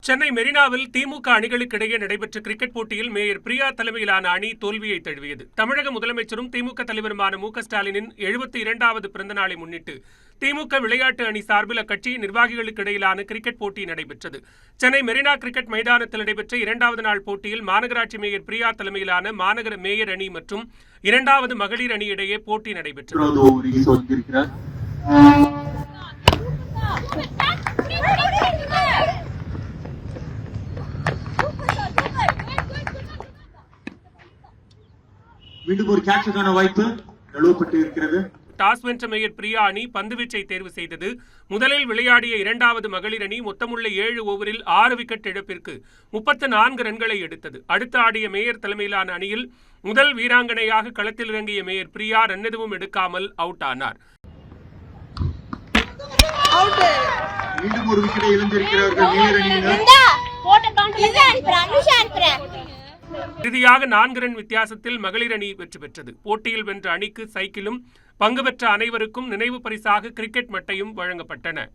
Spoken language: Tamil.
சென்னை மெரினாவில் திமுக அணிகளுக்கு இடையே நடைபெற்ற கிரிக்கெட் போட்டியில் மேயர் பிரியா தலைமையிலான அணி தோல்வியை தழுவியது. தமிழக முதலமைச்சரும் திமுக தலைவருமான மு.க.ஸ்டாலினின் 72வது பிறந்த நாளை முன்னிட்டு திமுக விளையாட்டு அணி சார்பில் அக்கட்சியின் நிர்வாகிகளுக்கு இடையிலான கிரிக்கெட் போட்டி நடைபெற்றது. சென்னை மெரினா கிரிக்கெட் மைதானத்தில் நடைபெற்ற 2வது நாள் போட்டியில் மாநகராட்சி மேயர் பிரியா தலைமையிலான மாநகர மேயர் அணி மற்றும் 2வது மகளிர் அணி இடையே போட்டி நடைபெற்றது. மீண்டும் ஒரு கேட்சுக்கான வாய்ப்பு நழுவப்பட்டு இருக்கிறது. டாஸ் வென்ற மேயர் பிரியா அணி பந்துவீச்சை தேர்வு செய்தது. முதலில் விளையாடிய 2வது மகளிர் அணி மொத்தமுள்ள 7 ஓவரில் 6 விக்கெட் இழப்பிற்கு 34 ரன்களை எடுத்தது. அடுத்து ஆடிய மேயர் தலைமையிலான அணியில் முதல் வீராங்கனையாக களத்தில் இறங்கிய மேயர் பிரியா ரன் எதுவும் எடுக்காமல் அவுட் ஆனார். மீண்டும் ஒரு விக்கெட்டை இழந்திருக்கிறார்கள் மேயர் அணியினர். இறுதியாக 4 ரன் வித்தியாசத்தில் மகளிர் அணி வெற்றி பெற்றது. போட்டியில் வென்ற அணிக்கு சைக்கிளும், பங்கு பெற்ற அனைவருக்கும் நினைவு பரிசாக கிரிக்கெட் மட்டையும் வழங்கப்பட்டன.